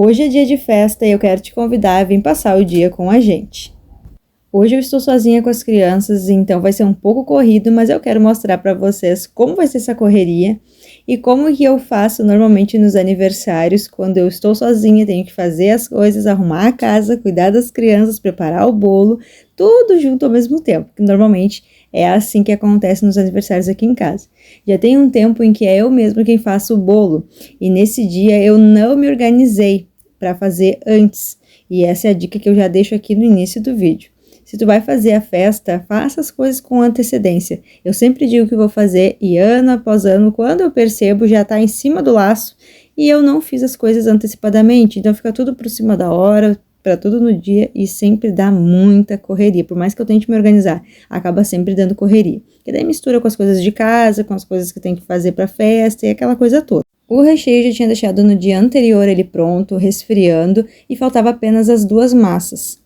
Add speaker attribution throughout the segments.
Speaker 1: Hoje é dia de festa e eu quero te convidar a vir passar o dia com a gente. Hoje eu estou sozinha com as crianças, então vai ser um pouco corrido, mas eu quero mostrar para vocês como vai ser essa correria e como que eu faço normalmente nos aniversários, quando eu estou sozinha, tenho que fazer as coisas, arrumar a casa, cuidar das crianças, preparar o bolo, tudo junto ao mesmo tempo, que normalmente é assim que acontece nos aniversários aqui em casa. Já tem um tempo em que é eu mesma quem faço o bolo, e nesse dia eu não me organizei para fazer antes, e essa é a dica que eu já deixo aqui no início do vídeo. Se tu vai fazer a festa, faça as coisas com antecedência. Eu sempre digo que vou fazer e ano após ano, quando eu percebo, já tá em cima do laço e eu não fiz as coisas antecipadamente. Então fica tudo por cima da hora, para tudo no dia e sempre dá muita correria. Por mais que eu tente me organizar, acaba sempre dando correria. Que daí mistura com as coisas de casa, com as coisas que tem que fazer para festa e aquela coisa toda. O recheio eu já tinha deixado no dia anterior ele pronto, resfriando e faltava apenas as duas massas.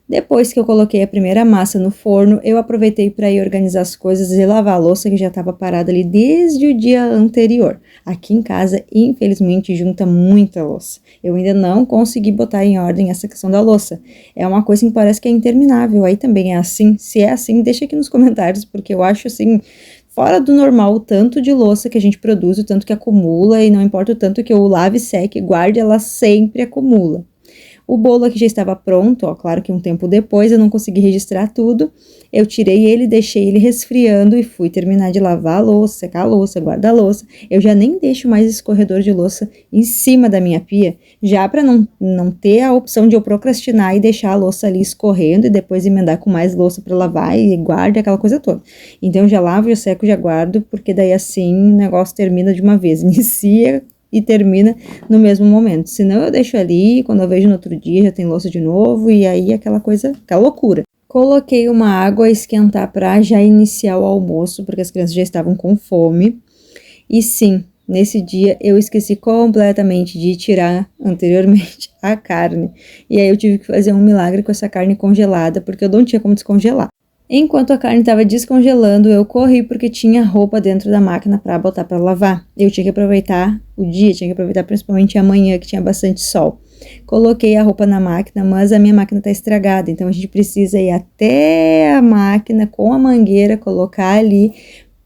Speaker 1: Depois que eu coloquei a primeira massa no forno, eu aproveitei para ir organizar as coisas e lavar a louça que já estava parada ali desde o dia anterior. Aqui em casa, infelizmente, junta muita louça. Eu ainda não consegui botar em ordem essa questão da louça. É uma coisa que parece que é interminável. Aí também é assim. Se é assim, deixa aqui nos comentários, porque eu acho assim fora do normal o tanto de louça que a gente produz, o tanto que acumula, e não importa o tanto que eu lave, seque, guarde, ela sempre acumula. O bolo aqui já estava pronto, ó, claro que um tempo depois eu não consegui registrar tudo, eu tirei ele, deixei ele resfriando e fui terminar de lavar a louça, secar a louça, guardar a louça. Eu já nem deixo mais escorredor de louça em cima da minha pia, já para não ter a opção de eu procrastinar e deixar a louça ali escorrendo e depois emendar com mais louça para lavar e guarda aquela coisa toda. Então eu já lavo, já seco, já guardo, porque daí assim o negócio termina de uma vez, inicia e termina no mesmo momento. Senão eu deixo ali, quando eu vejo no outro dia já tem louça de novo e aí aquela coisa, aquela loucura. Coloquei uma água a esquentar para já iniciar o almoço, porque as crianças já estavam com fome. E sim, nesse dia eu esqueci completamente de tirar anteriormente a carne. E aí eu tive que fazer um milagre com essa carne congelada, porque eu não tinha como descongelar. Enquanto a carne estava descongelando, eu corri porque tinha roupa dentro da máquina para botar para lavar. Eu tinha que aproveitar o dia, tinha que aproveitar principalmente a manhã que tinha bastante sol. Coloquei a roupa na máquina, mas a minha máquina está estragada, então a gente precisa ir até a máquina com a mangueira, colocar ali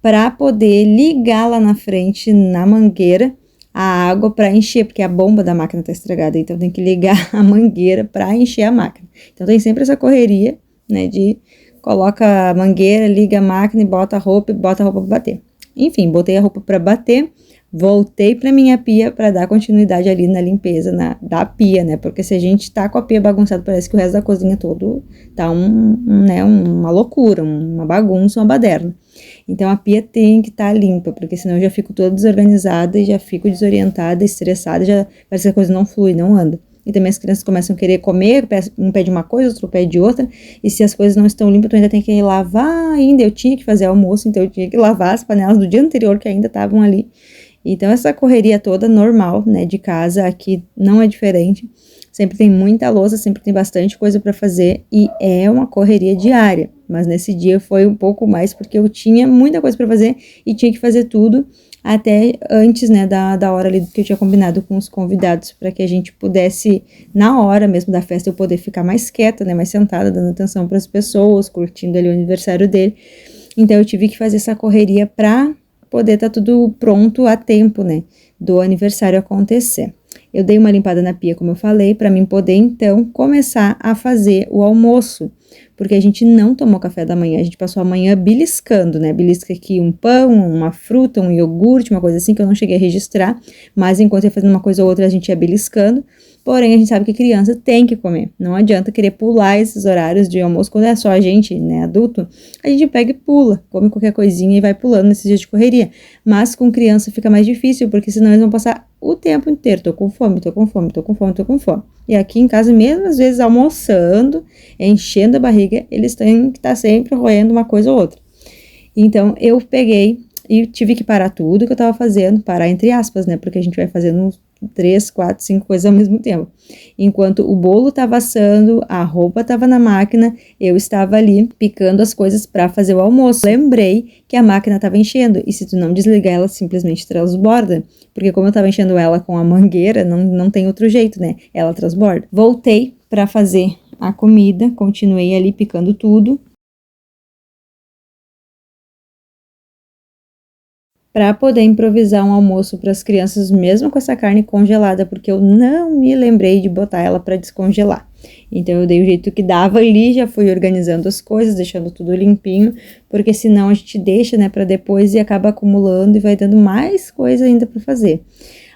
Speaker 1: para poder ligar lá na frente, na mangueira, a água para encher, porque a bomba da máquina está estragada, então tem que ligar a mangueira para encher a máquina. Então tem sempre essa correria, né, de coloca a mangueira, liga a máquina e bota a roupa para bater. Enfim, botei a roupa para bater, voltei para minha pia para dar continuidade ali na limpeza da pia, né? Porque se a gente tá com a pia bagunçada, parece que o resto da cozinha todo tá uma loucura, uma bagunça, uma baderna. Então a pia tem que estar limpa, porque senão eu já fico toda desorganizada e já fico desorientada, estressada, já parece que a coisa não flui, não anda. E também as crianças começam a querer comer, um pede uma coisa, outro pede outra, e se as coisas não estão limpas, tu ainda tem que lavar ainda. Eu tinha que fazer almoço, então eu tinha que lavar as panelas do dia anterior que ainda estavam ali. Então essa correria toda normal, né, de casa, aqui não é diferente. Sempre tem muita louça, sempre tem bastante coisa para fazer e é uma correria diária. Mas nesse dia foi um pouco mais porque eu tinha muita coisa para fazer e tinha que fazer tudo até antes, né, da hora ali que eu tinha combinado com os convidados, para que a gente pudesse, na hora mesmo da festa, eu poder ficar mais quieta, né, mais sentada, dando atenção para as pessoas, curtindo ali o aniversário dele. Então eu tive que fazer essa correria para poder estar tudo pronto a tempo, né, do aniversário acontecer. Eu dei uma limpada na pia, como eu falei, para mim poder então começar a fazer o almoço, porque a gente não tomou café da manhã, a gente passou a manhã beliscando, né? Belisca aqui um pão, uma fruta, um iogurte, uma coisa assim que eu não cheguei a registrar, mas enquanto ia fazendo uma coisa ou outra a gente ia beliscando. Porém, a gente sabe que criança tem que comer. Não adianta querer pular esses horários de almoço. Quando é só a gente, né, adulto, a gente pega e pula, come qualquer coisinha e vai pulando nesses dias de correria. Mas com criança fica mais difícil, porque senão eles vão passar o tempo inteiro. Tô com fome, tô com fome, tô com fome, tô com fome. E aqui em casa, mesmo às vezes almoçando, enchendo a barriga, eles têm que estar sempre roendo uma coisa ou outra. Então, eu peguei e tive que parar tudo que eu tava fazendo, parar entre aspas, né, porque a gente vai fazendo 3, 4, 5 coisas ao mesmo tempo. Enquanto o bolo estava assando, a roupa estava na máquina, eu estava ali picando as coisas para fazer o almoço. Lembrei que a máquina estava enchendo e se tu não desligar ela simplesmente transborda, porque como eu estava enchendo ela com a mangueira, não tem outro jeito, né? Ela transborda. Voltei para fazer a comida, continuei ali picando tudo, para poder improvisar um almoço para as crianças, mesmo com essa carne congelada, porque eu não me lembrei de botar ela para descongelar. Então eu dei o jeito que dava ali, já fui organizando as coisas, deixando tudo limpinho, porque senão a gente deixa, né, para depois e acaba acumulando e vai dando mais coisa ainda para fazer.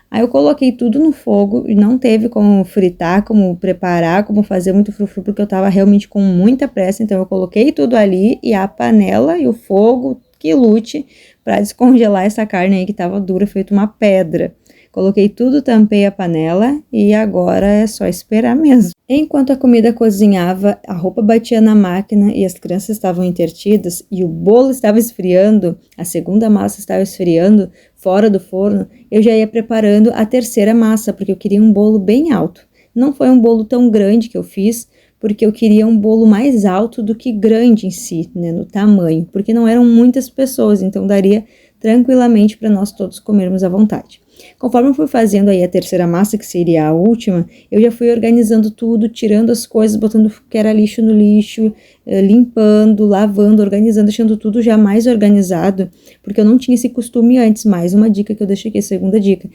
Speaker 1: Aí eu coloquei tudo no fogo e não teve como fritar, como preparar, como fazer muito frufru, porque eu tava realmente com muita pressa, então eu coloquei tudo ali e a panela e o fogo que lute para descongelar essa carne aí que tava dura, feito uma pedra. Coloquei tudo, tampei a panela e agora é só esperar mesmo. Enquanto a comida cozinhava, a roupa batia na máquina e as crianças estavam intertidas e o bolo estava esfriando, a segunda massa estava esfriando fora do forno, eu já ia preparando a terceira massa, porque eu queria um bolo bem alto. Não foi um bolo tão grande que eu fiz, porque eu queria um bolo mais alto do que grande em si, né, no tamanho, porque não eram muitas pessoas, então daria tranquilamente para nós todos comermos à vontade. Conforme eu fui fazendo aí a terceira massa, que seria a última, eu já fui organizando tudo, tirando as coisas, botando o que era lixo no lixo, limpando, lavando, organizando, deixando tudo já mais organizado, porque eu não tinha esse costume antes. Mais uma dica que eu deixei aqui, a segunda dica.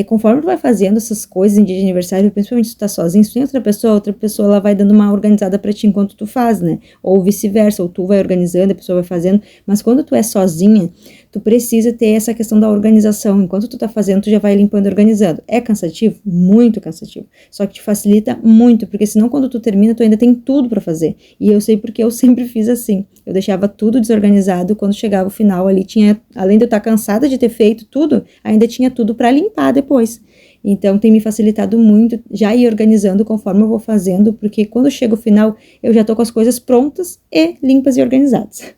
Speaker 1: Conforme tu vai fazendo essas coisas em dia de aniversário, principalmente se tu tá sozinho, se tu tem outra pessoa ela vai dando uma organizada pra ti enquanto tu faz, né? Ou vice-versa, ou tu vai organizando, a pessoa vai fazendo, mas quando tu é sozinha, tu precisa ter essa questão da organização. Enquanto tu tá fazendo, tu já vai limpando e organizando. É cansativo? Muito cansativo. Só que te facilita muito, porque senão quando tu termina, tu ainda tem tudo pra fazer. E eu sei porque eu sempre fiz assim. Eu deixava tudo desorganizado, quando chegava o final ali, tinha, além de eu estar cansada de ter feito tudo, ainda tinha tudo pra limpar depois. Então tem me facilitado muito já ir organizando conforme eu vou fazendo, porque quando chega o final, eu já tô com as coisas prontas e limpas e organizadas.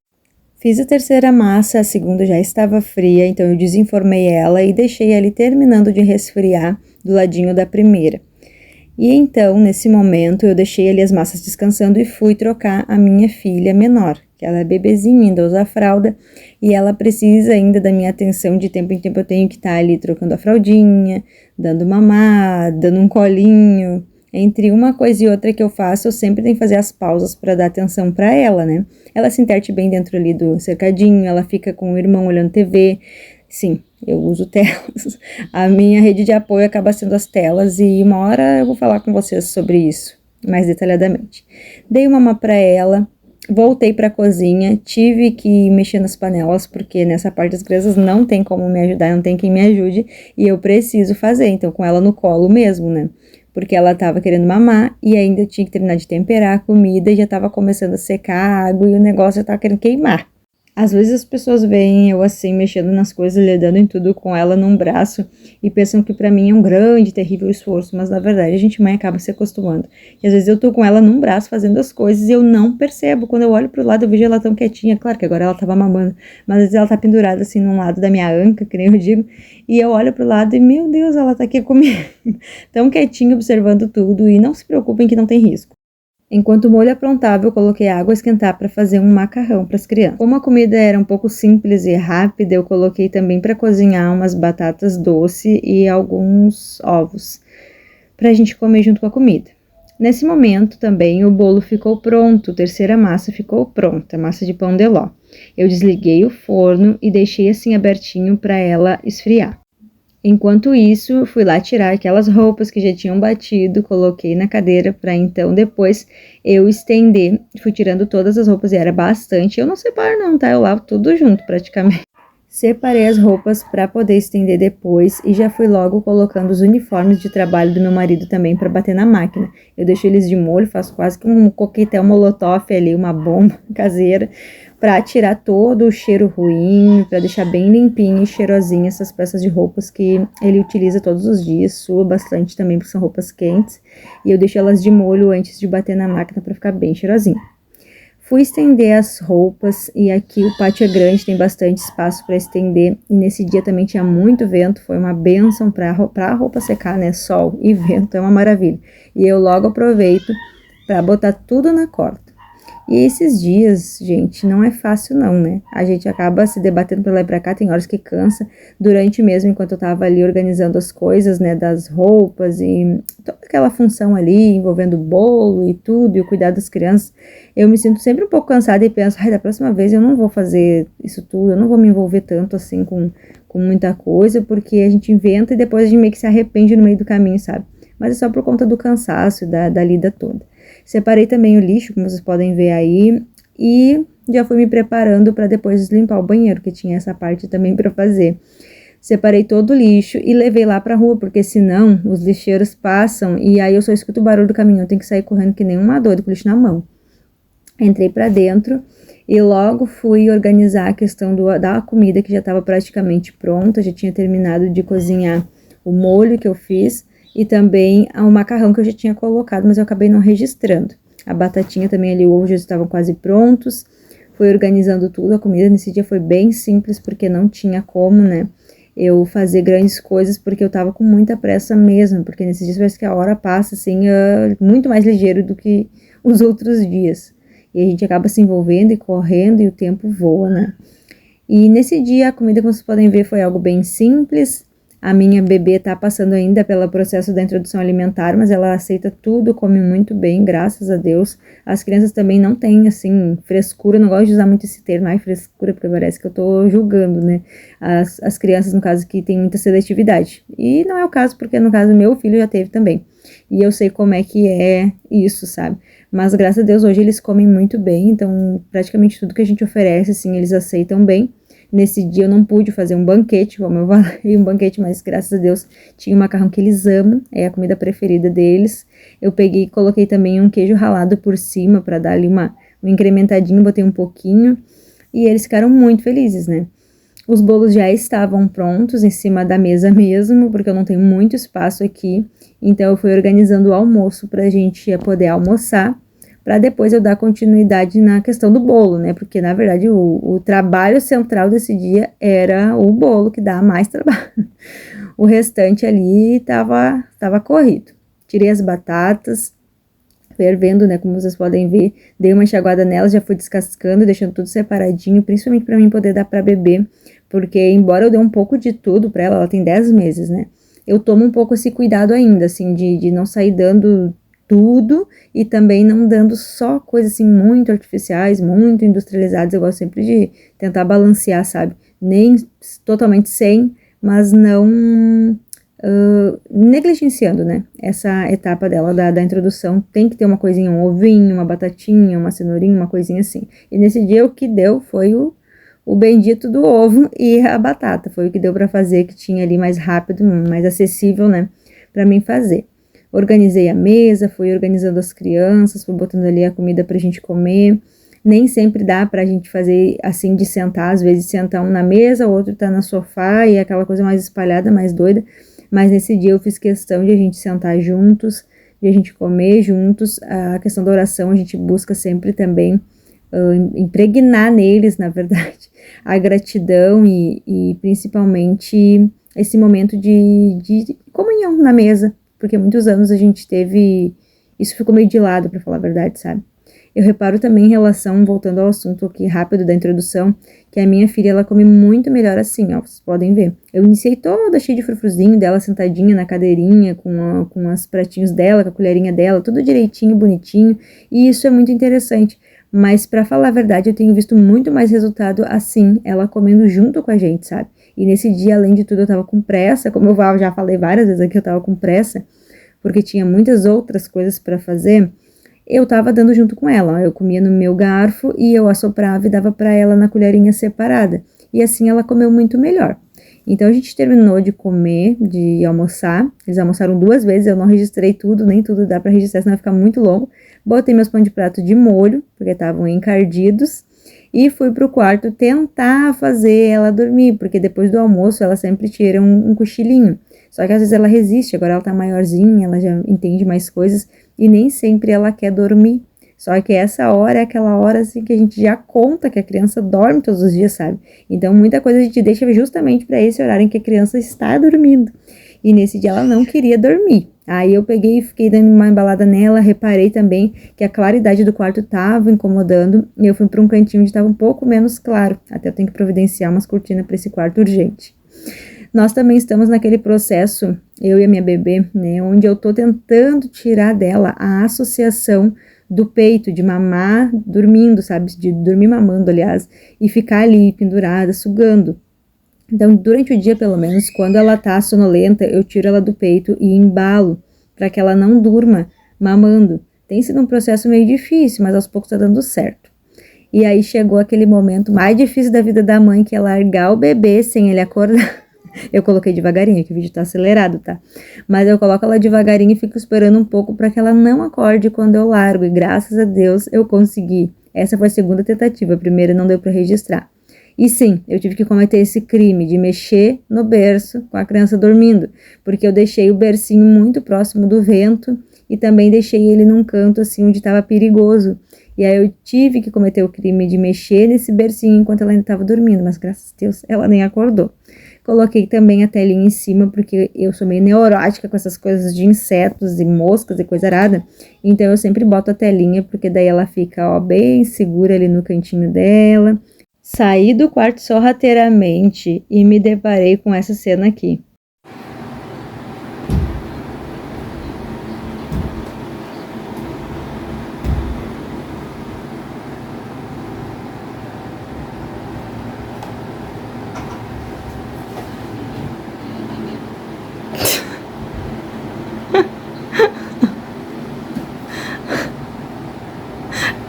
Speaker 1: Fiz a terceira massa, a segunda já estava fria, então eu desenformei ela e deixei ali terminando de resfriar do ladinho da primeira. E então, nesse momento, eu deixei ali as massas descansando e fui trocar a minha filha menor, que ela é bebezinha, ainda usa a fralda, e ela precisa ainda da minha atenção, de tempo em tempo eu tenho que estar ali trocando a fraldinha, dando mamar, dando um colinho. Entre uma coisa e outra que eu faço, eu sempre tenho que fazer as pausas para dar atenção para ela, né? Ela se interte bem dentro ali do cercadinho, ela fica com o irmão olhando TV. Sim, eu uso telas. A minha rede de apoio acaba sendo as telas e uma hora eu vou falar com vocês sobre isso mais detalhadamente. Dei uma mamá para ela, voltei para a cozinha, tive que mexer nas panelas, porque nessa parte das crianças não tem como me ajudar, não tem quem me ajude e eu preciso fazer, então com ela no colo mesmo, né? Porque ela tava querendo mamar e ainda tinha que terminar de temperar a comida e já tava começando a secar a água e o negócio já tava querendo queimar. Às vezes as pessoas veem eu assim, mexendo nas coisas, lidando em tudo com ela num braço e pensam que pra mim é um grande, terrível esforço, mas na verdade a gente mãe acaba se acostumando. E às vezes eu tô com ela num braço fazendo as coisas e eu não percebo. Quando eu olho pro lado eu vejo ela tão quietinha, claro que agora ela tava mamando, mas às vezes ela tá pendurada assim num lado da minha anca, que nem eu digo, e eu olho pro lado e meu Deus, ela tá aqui comigo, tão quietinha observando tudo e não se preocupem que não tem risco. Enquanto o molho aprontava, eu coloquei água a esquentar para fazer um macarrão para as crianças. Como a comida era um pouco simples e rápida, eu coloquei também para cozinhar umas batatas doces e alguns ovos para a gente comer junto com a comida. Nesse momento também o bolo ficou pronto, a terceira massa ficou pronta, massa de pão de ló. Eu desliguei o forno e deixei assim abertinho para ela esfriar. Enquanto isso, fui lá tirar aquelas roupas que já tinham batido, coloquei na cadeira para então depois eu estender. Fui tirando todas as roupas e era bastante. Eu não separo não, tá? Eu lavo tudo junto praticamente. Separei as roupas para poder estender depois e já fui logo colocando os uniformes de trabalho do meu marido também para bater na máquina. Eu deixo eles de molho, faço quase que um coquetel molotov ali, uma bomba caseira, para tirar todo o cheiro ruim, para deixar bem limpinho e cheirosinho essas peças de roupas que ele utiliza todos os dias, sua bastante também porque são roupas quentes, e eu deixo elas de molho antes de bater na máquina para ficar bem cheirosinho. Fui estender as roupas e aqui o pátio é grande, tem bastante espaço para estender. E nesse dia também tinha muito vento, foi uma bênção para a roupa secar, né? Sol e vento, é uma maravilha. E eu logo aproveito para botar tudo na corda. E esses dias, gente, não é fácil não, né? A gente acaba se debatendo pra lá e pra cá, tem horas que cansa. Durante mesmo, enquanto eu tava ali organizando as coisas, né, das roupas e toda aquela função ali, envolvendo o bolo e tudo, e o cuidado das crianças, eu me sinto sempre um pouco cansada e penso, ai, da próxima vez eu não vou fazer isso tudo, eu não vou me envolver tanto assim com muita coisa, porque a gente inventa e depois a gente meio que se arrepende no meio do caminho, sabe? Mas é só por conta do cansaço, da lida toda. Separei também o lixo, como vocês podem ver aí, e já fui me preparando para depois limpar o banheiro, que tinha essa parte também para fazer. Separei todo o lixo e levei lá para rua, porque senão os lixeiros passam e aí eu só escuto o barulho do caminhão, eu tenho que sair correndo que nem uma doida com o lixo na mão. Entrei para dentro e logo fui organizar a questão da comida que já estava praticamente pronta, já tinha terminado de cozinhar o molho que eu fiz, e também o macarrão que eu já tinha colocado, mas eu acabei não registrando. A batatinha também ali, o ovo já estavam quase prontos. Fui organizando tudo, a comida nesse dia foi bem simples, porque não tinha como, né, eu fazer grandes coisas, porque eu tava com muita pressa mesmo, porque nesses dias parece que a hora passa, assim, muito mais ligeiro do que os outros dias. E a gente acaba se envolvendo e correndo e o tempo voa, né. E nesse dia a comida, como vocês podem ver, foi algo bem simples. A minha bebê tá passando ainda pelo processo da introdução alimentar, mas ela aceita tudo, come muito bem, graças a Deus. As crianças também não têm, assim, frescura, não gosto de usar muito esse termo, ai, frescura, porque parece que eu tô julgando, né? As crianças, no caso, que têm muita seletividade. E não é o caso, porque no caso meu filho já teve também. E eu sei como é que é isso, sabe? Mas graças a Deus hoje eles comem muito bem, então praticamente tudo que a gente oferece, assim, eles aceitam bem. Nesse dia eu não pude fazer um banquete, como eu falei, um banquete, mas graças a Deus tinha um macarrão que eles amam, é a comida preferida deles. Eu peguei e coloquei também um queijo ralado por cima para dar ali um incrementadinho, botei um pouquinho e eles ficaram muito felizes, né? Os bolos já estavam prontos em cima da mesa mesmo, porque eu não tenho muito espaço aqui, então eu fui organizando o almoço pra gente poder almoçar, para depois eu dar continuidade na questão do bolo, né? Porque, na verdade, o trabalho central desse dia era o bolo, que dá mais trabalho. O restante ali tava corrido. Tirei as batatas, fervendo, né? Como vocês podem ver, dei uma enxaguada nelas, já fui descascando, deixando tudo separadinho, principalmente para mim poder dar para beber, porque embora eu dê um pouco de tudo para ela tem 10 meses, né? Eu tomo um pouco esse cuidado ainda, assim, de não sair dando tudo e também não dando só coisas assim muito artificiais, muito industrializadas. Eu gosto sempre de tentar balancear, sabe? Nem totalmente sem, mas não negligenciando, né? Essa etapa dela da introdução. Tem que ter uma coisinha, um ovinho, uma batatinha, uma cenourinha, uma coisinha assim. E nesse dia o que deu foi o bendito do ovo e a batata. Foi o que deu para fazer, que tinha ali mais rápido, mais acessível, né? Para mim fazer. Organizei a mesa, fui organizando as crianças, fui botando ali a comida pra gente comer. Nem sempre dá pra gente fazer assim de sentar, às vezes sentar um na mesa, o outro tá no sofá e aquela coisa mais espalhada, mais doida. Mas nesse dia eu fiz questão de a gente sentar juntos, de a gente comer juntos. A questão da oração a gente busca sempre também impregnar neles, na verdade, a gratidão e principalmente esse momento de comunhão na mesa. Porque muitos anos a gente teve, isso ficou meio de lado, pra falar a verdade, sabe? Eu reparo também em relação, voltando ao assunto aqui rápido da introdução, que a minha filha, ela come muito melhor assim, ó, vocês podem ver. Eu iniciei toda cheia de frufruzinho dela, sentadinha na cadeirinha, com os pratinhos dela, com a colherinha dela, tudo direitinho, bonitinho, e isso é muito interessante. Mas pra falar a verdade, eu tenho visto muito mais resultado assim, ela comendo junto com a gente, sabe? E nesse dia, além de tudo, eu tava com pressa, como eu já falei várias vezes aqui, eu tava com pressa, porque tinha muitas outras coisas pra fazer, eu tava dando junto com ela, eu comia no meu garfo e eu assoprava e dava pra ela na colherinha separada, e assim ela comeu muito melhor. Então a gente terminou de comer, de almoçar, eles almoçaram 2 vezes, eu não registrei tudo, nem tudo dá pra registrar, senão vai ficar muito longo. Botei meus pão de prato de molho, porque estavam encardidos, e fui pro quarto tentar fazer ela dormir, porque depois do almoço ela sempre tira um cochilinho. Só que às vezes ela resiste, agora ela tá maiorzinha, ela já entende mais coisas, e nem sempre ela quer dormir. Só que essa hora é aquela hora assim que a gente já conta que a criança dorme todos os dias, sabe? Então muita coisa a gente deixa justamente para esse horário em que a criança está dormindo. E nesse dia ela não queria dormir. Aí eu peguei e fiquei dando uma embalada nela, reparei também que a claridade do quarto estava incomodando e eu fui para um cantinho onde estava um pouco menos claro. Até eu tenho que providenciar umas cortinas para esse quarto urgente. Nós também estamos naquele processo, eu e a minha bebê, né, onde eu tô tentando tirar dela a associação do peito, de mamar dormindo, sabe, de dormir mamando, aliás, e ficar ali pendurada, sugando. Então, durante o dia, pelo menos, quando ela tá sonolenta, eu tiro ela do peito e embalo, para que ela não durma mamando. Tem sido um processo meio difícil, mas aos poucos tá dando certo. E aí chegou aquele momento mais difícil da vida da mãe, que é largar o bebê sem ele acordar. Eu coloquei devagarinho, que o vídeo tá acelerado, tá? Mas eu coloco ela devagarinho e fico esperando um pouco para que ela não acorde quando eu largo. E graças a Deus eu consegui. Essa foi a segunda tentativa, a primeira não deu para registrar. E sim, eu tive que cometer esse crime de mexer no berço com a criança dormindo, porque eu deixei o bercinho muito próximo do vento e também deixei ele num canto assim onde estava perigoso. E aí eu tive que cometer o crime de mexer nesse bercinho enquanto ela ainda estava dormindo, mas graças a Deus ela nem acordou. Coloquei também a telinha em cima, porque eu sou meio neurótica com essas coisas de insetos e moscas e coisa arada. Então eu sempre boto a telinha, porque daí ela fica, ó, bem segura ali no cantinho dela. Saí do quarto sorrateiramente e me deparei com essa cena aqui.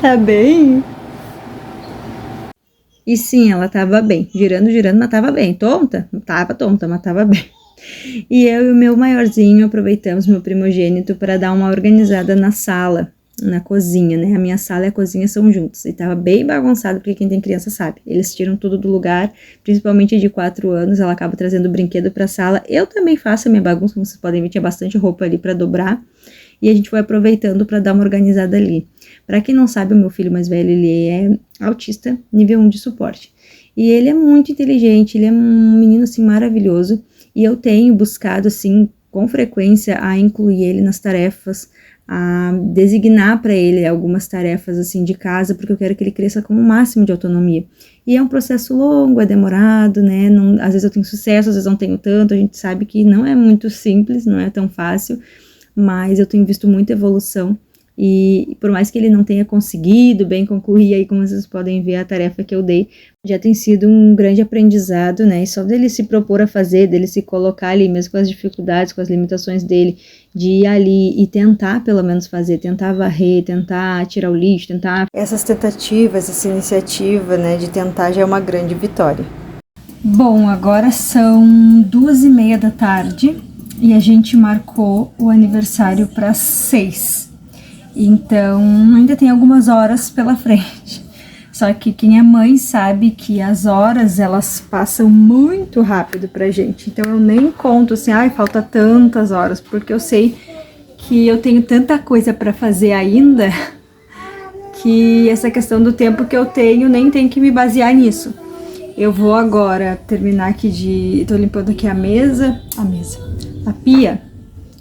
Speaker 1: Tá bem? E sim, ela tava bem. Girando, mas tava bem. Tonta? Tava tonta, mas tava bem. E eu e o meu maiorzinho aproveitamos, meu primogênito, para dar uma organizada na sala, na cozinha, né? A minha sala e a cozinha são juntos. E tava bem bagunçado, porque quem tem criança sabe. Eles tiram tudo do lugar, principalmente de 4 anos. Ela acaba trazendo brinquedo pra sala. Eu também faço a minha bagunça, como vocês podem ver, tinha bastante roupa ali para dobrar. E a gente foi aproveitando para dar uma organizada ali. Para quem não sabe, o meu filho mais velho, ele é autista, nível 1 de suporte. E ele é muito inteligente, ele é um menino, assim, maravilhoso. E eu tenho buscado, assim, com frequência, a incluir ele nas tarefas, a designar para ele algumas tarefas, assim, de casa, porque eu quero que ele cresça com o máximo de autonomia. E é um processo longo, é demorado, né? Não, às vezes eu tenho sucesso, às vezes não tenho tanto. A gente sabe que não é muito simples, não é tão fácil, mas eu tenho visto muita evolução. E por mais que ele não tenha conseguido bem concluir, aí como vocês podem ver a tarefa que eu dei, já tem sido um grande aprendizado, né? E só dele se propor a fazer, dele se colocar ali, mesmo com as dificuldades, com as limitações dele, de ir ali e tentar pelo menos fazer, tentar varrer, tentar tirar o lixo, tentar... Essas tentativas, essa iniciativa, né, de tentar já é uma grande vitória. Bom, agora são 2:30 da tarde e a gente marcou o aniversário para 6. Então, ainda tem algumas horas pela frente. Só que quem é mãe sabe que as horas, elas passam muito rápido pra gente. Então, eu nem conto assim, ai, falta tantas horas, porque eu sei que eu tenho tanta coisa pra fazer ainda, que essa questão do tempo que eu tenho, nem tem que me basear nisso. Eu vou agora terminar aqui tô limpando aqui a pia.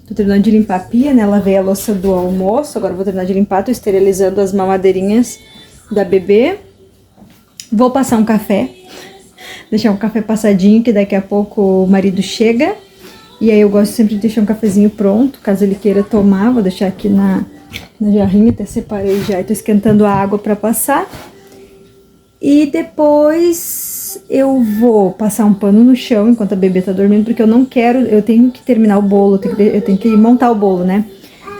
Speaker 1: Tô terminando de limpar a pia, né? Lavei a louça do almoço, agora vou terminar de limpar, tô esterilizando as mamadeirinhas da bebê. Vou passar um café, deixar um café passadinho, que daqui a pouco o marido chega. E aí eu gosto sempre de deixar um cafezinho pronto, caso ele queira tomar. Vou deixar aqui na jarrinha, até separei já e tô esquentando a água pra passar. E depois eu vou passar um pano no chão enquanto a bebê tá dormindo, porque eu tenho que terminar o bolo, eu tenho que montar o bolo, né?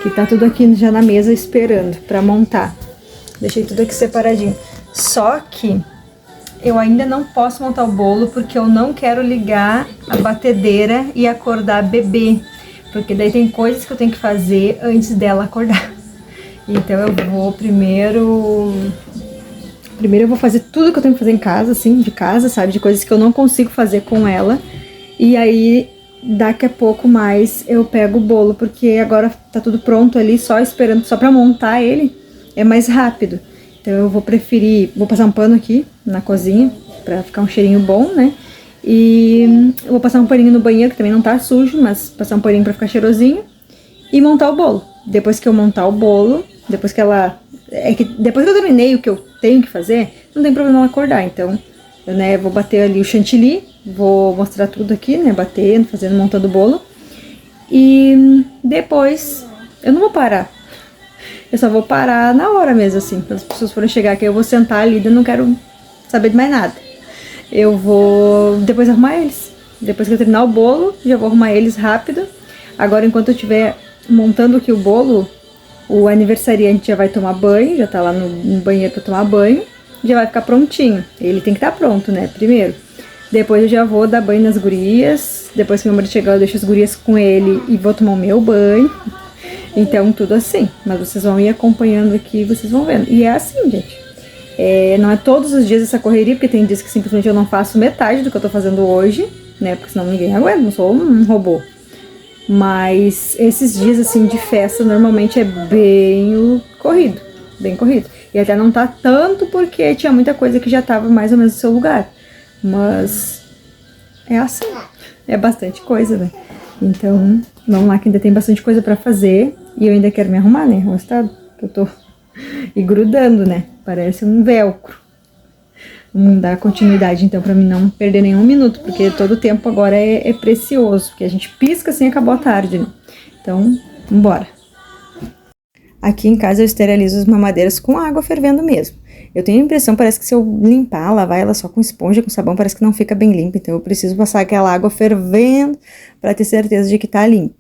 Speaker 1: Que tá tudo aqui já na mesa esperando pra montar. Deixei tudo aqui separadinho. Só que eu ainda não posso montar o bolo porque eu não quero ligar a batedeira e acordar a bebê. Porque daí tem coisas que eu tenho que fazer antes dela acordar. Então eu vou Primeiro eu vou fazer tudo que eu tenho que fazer em casa, assim, de casa, sabe? De coisas que eu não consigo fazer com ela. E aí, daqui a pouco mais, eu pego o bolo, porque agora tá tudo pronto ali, só esperando, só pra montar ele. é mais rápido. Então eu vou passar um pano aqui na cozinha pra ficar um cheirinho bom, né? E eu vou passar um paninho no banheiro, que também não tá sujo, mas passar um paninho pra ficar cheirosinho. E montar o bolo. Depois que eu montar o bolo, depois que depois que eu terminei o que eu tenho que fazer, não tem problema ela acordar. Então, eu, né, vou bater ali o chantilly, vou mostrar tudo aqui, né, batendo, fazendo, montando o bolo. E depois, eu não vou parar. Eu só vou parar na hora mesmo, assim, para as pessoas forem chegar aqui, eu vou sentar ali, eu não quero saber de mais nada. Eu vou depois arrumar eles. Depois que eu terminar o bolo, já vou arrumar eles rápido. Agora, enquanto eu estiver montando aqui o bolo, o aniversariante já vai tomar banho, já tá lá no banheiro pra tomar banho, já vai ficar prontinho. Ele tem que estar pronto, né, primeiro. Depois eu já vou dar banho nas gurias, depois que meu marido chegar eu deixo as gurias com ele e vou tomar o meu banho. Então, tudo assim. Mas vocês vão ir acompanhando aqui, vocês vão vendo. E é assim, gente. Não é todos os dias essa correria, porque tem dias que simplesmente eu não faço metade do que eu tô fazendo hoje, né, porque senão ninguém aguenta, não sou um robô. Mas esses dias, assim, de festa, normalmente é bem corrido, bem corrido. E até não tá tanto porque tinha muita coisa que já tava mais ou menos no seu lugar. Mas é assim, é bastante coisa, né? Então, vamos lá que ainda tem bastante coisa pra fazer. E eu ainda quero me arrumar, né? O estado que eu tô e grudando, né? Parece um velcro. Vamos dar continuidade, então, pra mim não perder nenhum minuto, porque todo o tempo agora é precioso, porque a gente pisca assim e acabou a tarde, né? Então, vambora. Aqui em casa eu esterilizo as mamadeiras com água fervendo mesmo. Eu tenho a impressão, parece que se eu limpar, lavar ela só com esponja, com sabão, parece que não fica bem limpa. Então eu preciso passar aquela água fervendo pra ter certeza de que tá limpa.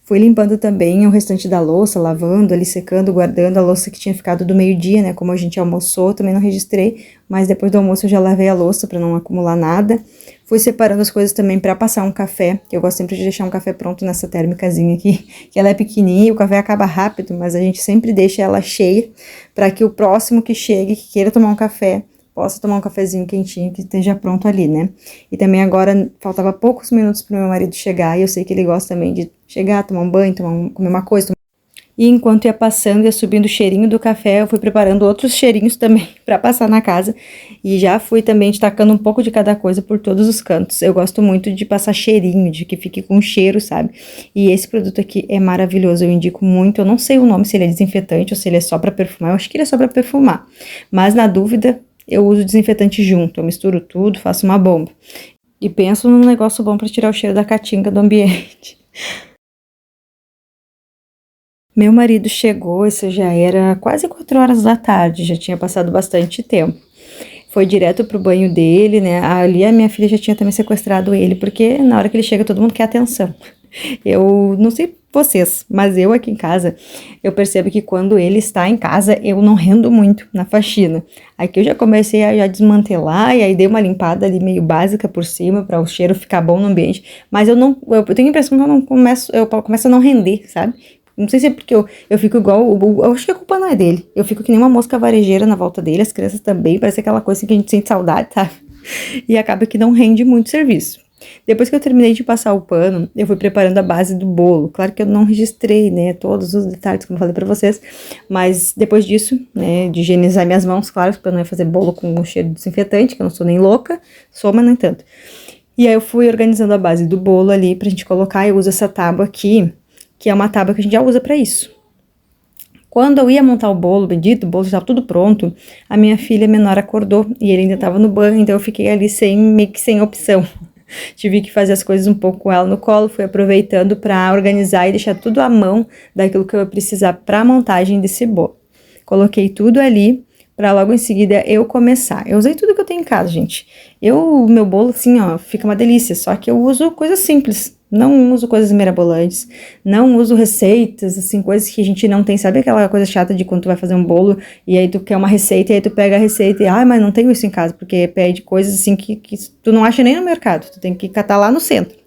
Speaker 1: Fui limpando também o restante da louça, lavando ali, secando, guardando a louça que tinha ficado do meio-dia, né? Como a gente almoçou, também não registrei, mas depois do almoço eu já lavei a louça para não acumular nada. Fui separando as coisas também para passar um café, que eu gosto sempre de deixar um café pronto nessa térmicazinha aqui, que ela é pequenininha, o café acaba rápido, mas a gente sempre deixa ela cheia para que o próximo que chegue, que queira tomar um café, possa tomar um cafezinho quentinho que esteja pronto ali, né? E também agora faltava poucos minutos pro meu marido chegar, e eu sei que ele gosta também de chegar, tomar um banho, comer uma coisa. E enquanto ia passando, ia subindo o cheirinho do café, eu fui preparando outros cheirinhos também para passar na casa. E já fui também destacando um pouco de cada coisa por todos os cantos. Eu gosto muito de passar cheirinho, de que fique com cheiro, sabe? E esse produto aqui é maravilhoso, eu indico muito. Eu não sei o nome, se ele é desinfetante ou se ele é só para perfumar. Eu acho que ele é só para perfumar. Mas na dúvida, eu uso desinfetante junto. Eu misturo tudo, faço uma bomba. E penso num negócio bom para tirar o cheiro da caatinga do ambiente. Meu marido chegou, isso já era quase 4 horas da tarde, já tinha passado bastante tempo. Foi direto pro banho dele, né? Ali a minha filha já tinha também sequestrado ele, porque na hora que ele chega todo mundo quer atenção. Eu não sei vocês, mas eu aqui em casa, eu percebo que quando ele está em casa, eu não rendo muito na faxina. Aqui eu já comecei a desmantelar e aí dei uma limpada ali meio básica por cima para o cheiro ficar bom no ambiente, mas eu tenho a impressão que eu começo a não render, sabe? Não sei se é porque eu fico igual, eu acho que a culpa não é dele. Eu fico que nem uma mosca varejeira na volta dele, as crianças também, parece aquela coisa assim que a gente sente saudade, sabe? E acaba que não rende muito serviço. Depois que eu terminei de passar o pano, eu fui preparando a base do bolo. Claro que eu não registrei, né, todos os detalhes, como eu falei pra vocês, mas depois disso, né, de higienizar minhas mãos, claro, porque eu não ia fazer bolo com um cheiro de desinfetante, que eu não sou nem louca, sou, mas nem tanto. E aí eu fui organizando a base do bolo ali pra gente colocar. Eu uso essa tábua aqui, que é uma tábua que a gente já usa pra isso. Quando eu ia montar o bolo, bendito, o bolo estava tudo pronto, a minha filha menor acordou e ele ainda estava no banho, então eu fiquei ali meio que sem opção. Tive que fazer as coisas um pouco com ela no colo, fui aproveitando para organizar e deixar tudo à mão daquilo que eu ia precisar para a montagem desse bolo. Coloquei tudo ali para logo em seguida eu começar. Eu usei tudo que eu tenho em casa, gente. Meu bolo assim, ó, fica uma delícia, só que eu uso coisas simples. Não uso coisas mirabolantes, não uso receitas, assim, coisas que a gente não tem. Sabe aquela coisa chata de quando tu vai fazer um bolo e aí tu quer uma receita e aí tu pega a receita e, mas não tenho isso em casa, porque pede coisas assim que tu não acha nem no mercado, tu tem que catar lá no centro.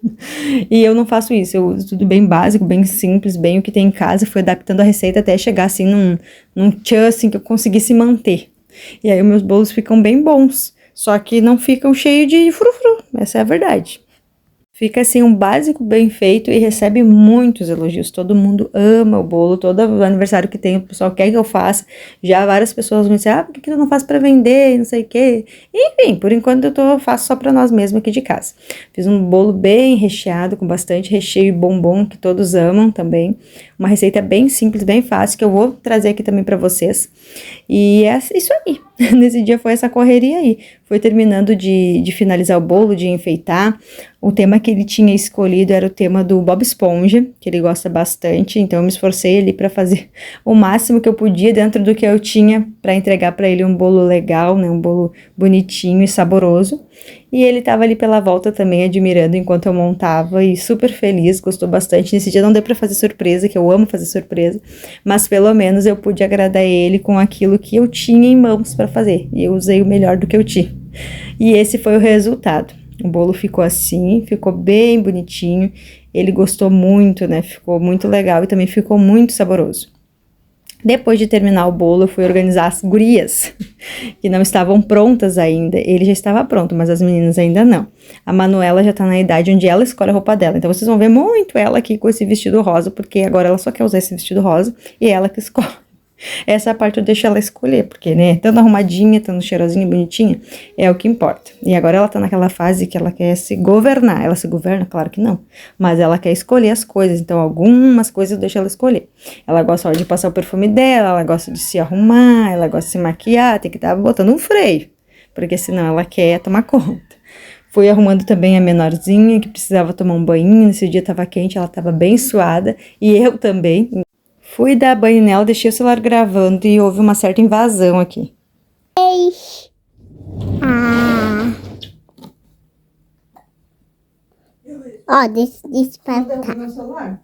Speaker 1: E eu não faço isso, eu uso tudo bem básico, bem simples, bem o que tem em casa, fui adaptando a receita até chegar assim num tchan, assim, que eu conseguisse manter. E aí os meus bolos ficam bem bons, só que não ficam cheios de frufru, essa é a verdade. Fica assim um básico bem feito e recebe muitos elogios. Todo mundo ama o bolo, todo aniversário que tem, o pessoal quer que eu faça. Já várias pessoas vão dizer, por que tu não faz para vender, não sei o quê. Enfim, por enquanto eu faço só para nós mesmos aqui de casa. Fiz um bolo bem recheado, com bastante recheio e bombom, que todos amam também. Uma receita bem simples, bem fácil, que eu vou trazer aqui também para vocês. E é isso aí. Nesse dia foi essa correria aí. Foi terminando de finalizar o bolo, de enfeitar. O tema que ele tinha escolhido era o tema do Bob Esponja, que ele gosta bastante. Então eu me esforcei ali para fazer o máximo que eu podia dentro do que eu tinha para entregar para ele um bolo legal, né? Um bolo bonitinho e saboroso. E ele estava ali pela volta também admirando enquanto eu montava e super feliz, gostou bastante. Nesse dia não deu para fazer surpresa, que eu amo fazer surpresa, mas pelo menos eu pude agradar ele com aquilo que eu tinha em mãos para fazer. E eu usei o melhor do que eu tinha. E esse foi o resultado. O bolo ficou assim, ficou bem bonitinho. Ele gostou muito, né? Ficou muito legal e também ficou muito saboroso. Depois de terminar o bolo, eu fui organizar as gurias, que não estavam prontas ainda. Ele já estava pronto, mas as meninas ainda não. A Manuela já tá na idade onde ela escolhe a roupa dela. Então vocês vão ver muito ela aqui com esse vestido rosa, porque agora ela só quer usar esse vestido rosa e ela que escolhe. Essa parte eu deixo ela escolher, porque, né, tanto arrumadinha, tanto cheirosinha, bonitinha, é o que importa. E agora ela tá naquela fase que ela quer se governar. Ela se governa? Claro que não. Mas ela quer escolher as coisas, então algumas coisas eu deixo ela escolher. Ela gosta de passar o perfume dela, ela gosta de se arrumar, ela gosta de se maquiar, tem que estar botando um freio, porque senão ela quer tomar conta. Fui arrumando também a menorzinha, que precisava tomar um banho. Nesse dia tava quente, ela tava bem suada, e eu também. Fui dar banho nela, deixei o celular gravando e houve uma certa invasão aqui.
Speaker 2: Ó, deixa pra cá.
Speaker 1: Meu celular?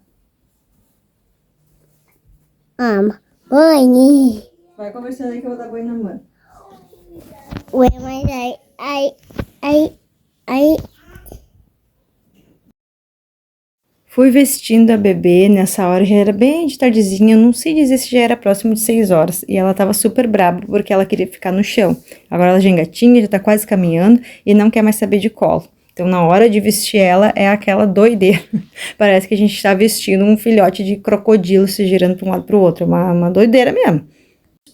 Speaker 2: Mãe.
Speaker 1: Vai conversando aí que eu vou dar banho na mãe.
Speaker 2: Ué, mas aí.
Speaker 1: Fui vestindo a bebê, nessa hora já era bem de tardezinha, eu não sei dizer se já era próximo de 6 horas, e ela tava super braba porque ela queria ficar no chão. Agora ela já engatinha, já tá quase caminhando e não quer mais saber de colo. Então na hora de vestir ela é aquela doideira. Parece que a gente tá vestindo um filhote de crocodilo se girando pra um lado pro outro, uma doideira mesmo.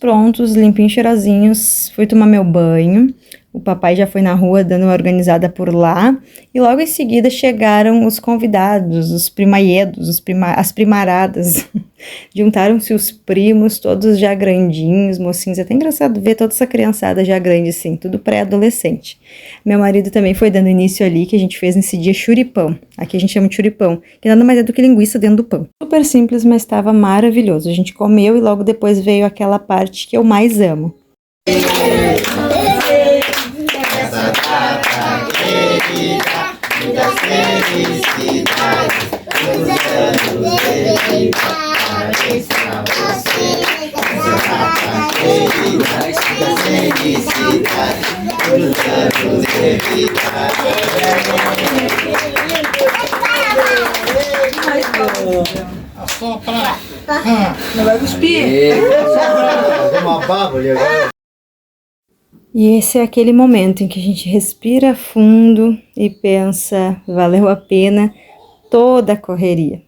Speaker 1: Prontos, limpinhos, cheirosinhos, fui tomar meu banho. O papai já foi na rua dando uma organizada por lá. E logo em seguida chegaram os convidados, os primaiedos, as primaradas. Juntaram-se os primos, todos já grandinhos, mocinhos. É até engraçado ver toda essa criançada já grande assim, tudo pré-adolescente. Meu marido também foi dando início ali, que a gente fez nesse dia churipão. Aqui a gente chama de churipão, que nada mais é do que linguiça dentro do pão. Super simples, mas estava maravilhoso. A gente comeu e logo depois veio aquela parte que eu mais amo. Essa data querida, muitas felicidades, muitos anos de vida, parabéns pra você. Essa data querida, muitas felicidades, muitos anos de vida.
Speaker 3: Assopra!
Speaker 1: Não vai cuspir?
Speaker 3: Deu uma baba ali agora.
Speaker 1: E esse é aquele momento em que a gente respira fundo e pensa, valeu a pena toda a correria.